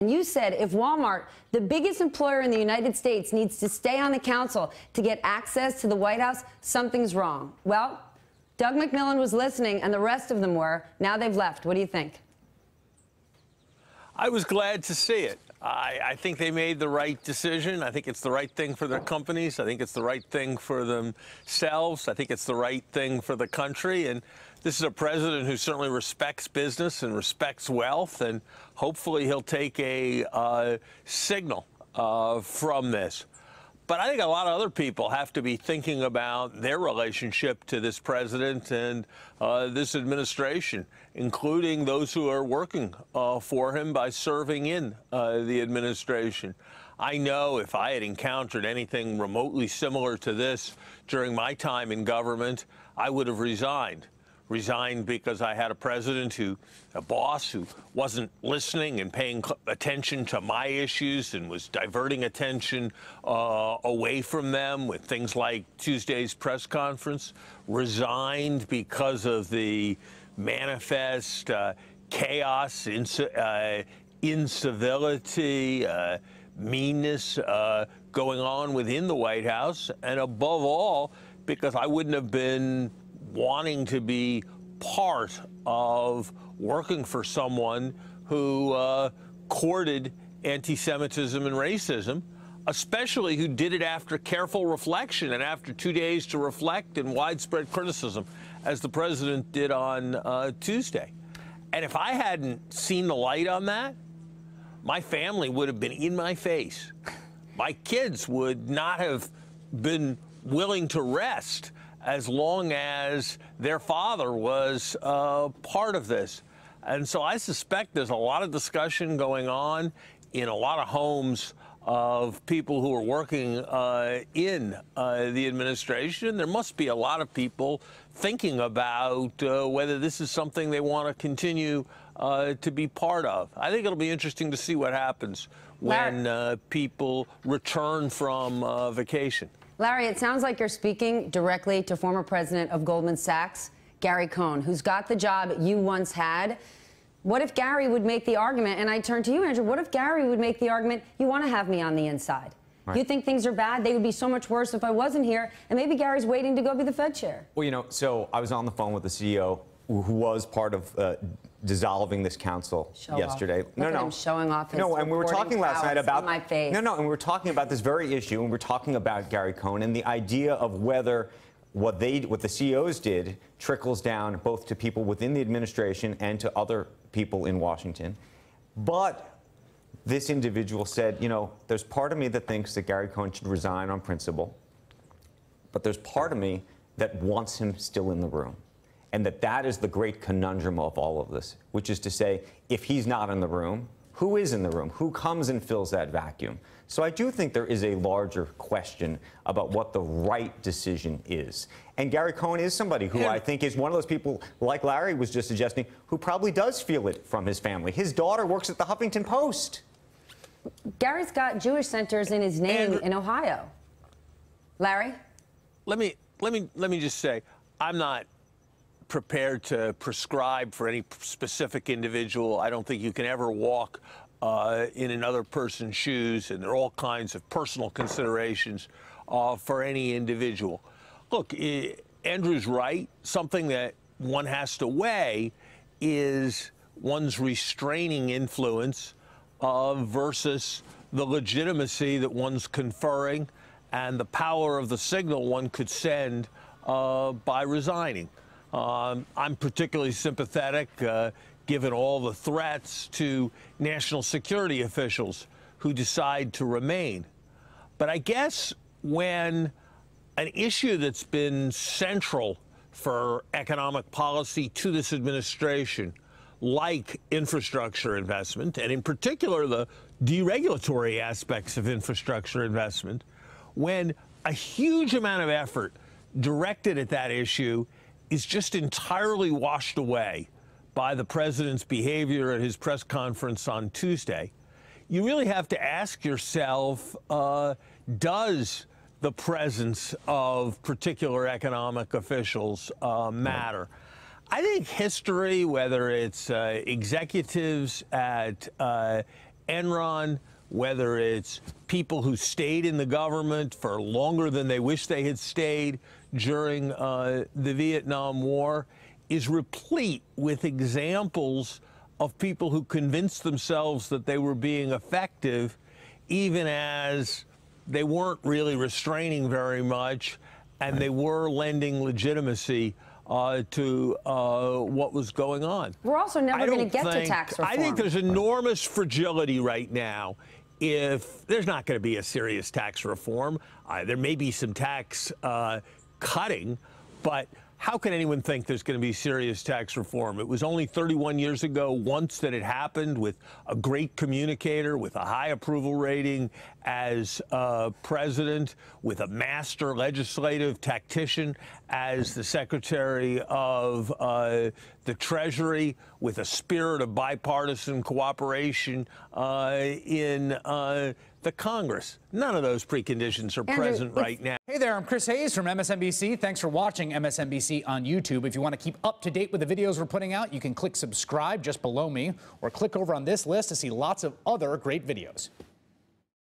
And you said if Walmart, the biggest employer in the United States, needs to stay on the council to get access to the White House, something's wrong. Well, Doug McMillon was listening, and the rest of them were. Now they've left. What do you think? I was glad to see it. I think they made the right decision. I think it's the right thing for their companies. I think it's the right thing for themselves. I think it's the right thing for the country. And this is a president who certainly respects business and respects wealth. And hopefully he'll take a signal from this. But I think a lot of other people have to be thinking about their relationship to this president and this administration, including those who are working for him by serving in the administration. I know if I had encountered anything remotely similar to this during my time in government, I would have resigned. Resigned because I had a boss who wasn't listening and paying attention to my issues and was diverting attention away from them with things like Tuesday's press conference. Resigned because of the manifest chaos, incivility, meanness going on within the White House, and above all, because I wouldn't have been wanting to be part of working for someone who courted anti-Semitism and racism, especially who did it after careful reflection and after 2 days to reflect and widespread criticism, as the president did on Tuesday. And if I hadn't seen the light on that, my family would have been in my face. My kids would not have been willing to rest as long as their father was part of this. And so I suspect there's a lot of discussion going on in a lot of homes of people who are working in the administration. There must be a lot of people thinking about whether this is something they want to continue to be part of. I think it'll be interesting to see what happens when people return from vacation. Larry, it sounds like you're speaking directly to former president of Goldman Sachs, Gary Cohn, who's got the job you once had. What if Gary would make the argument, and I turn to you, Andrew, what if Gary would make the argument, you want to have me on the inside? Right. You think things are bad? They would be so much worse if I wasn't here, and maybe Gary's waiting to go be the Fed chair. Well, you know, so I was on the phone with the CEO who was part of dissolving this council yesterday. Look at him showing off his and we were talking last night about my face. and we were talking about this very issue, and we're talking about Gary Cohn and the idea of whether what the CEOs did trickles down both to people within the administration and to other people in Washington. But this individual said, you know, there's part of me that thinks that Gary Cohn should resign on principle, but there's part of me that wants him still in the room. And that is the great conundrum of all of this, which is to say, if he's not in the room, who is in the room? Who comes and fills that vacuum? So I do think there is a larger question about what the right decision is. And Gary Cohn is somebody who I think is one of those people, like Larry was just suggesting, who probably does feel it from his family. His daughter works at the Huffington Post. Gary's got Jewish centers in his name in Ohio. Larry? Let me just say, I'm not prepared to prescribe for any specific individual. I don't think you can ever walk in another person's shoes, and there are all kinds of personal considerations for any individual. Look, Andrew's right. Something that one has to weigh is one's restraining influence versus the legitimacy that one's conferring and the power of the signal one could send by resigning. I'm particularly sympathetic, given all the threats, to national security officials who decide to remain. But I guess when an issue that's been central for economic policy to this administration, like infrastructure investment, and in particular the deregulatory aspects of infrastructure investment, when a huge amount of effort directed at that issue is just entirely washed away by the president's behavior at his press conference on Tuesday, you really have to ask yourself, does the presence of particular economic officials matter? I think history, whether it's executives at Enron, whether it's people who stayed in the government for longer than they wish they had stayed during the Vietnam War, is replete with examples of people who convinced themselves that they were being effective, even as they weren't really restraining very much, and they were lending legitimacy to what was going on. We're also never going to get to tax reform. I think there's enormous fragility right now if there's not going to be a serious tax reform. There may be some tax cutting, but how can anyone think there's going to be serious tax reform? It was only 31 years ago once that it happened, with a great communicator, with a high approval rating as president, with a master legislative tactician as the Secretary of the Treasury, with a spirit of bipartisan cooperation in the Congress. None of those preconditions are present right now. Hey there, I'm Chris Hayes from MSNBC. Thanks for watching MSNBC on YouTube. If you want to keep up to date with the videos we're putting out, you can click subscribe just below me, or click over on this list to see lots of other great videos.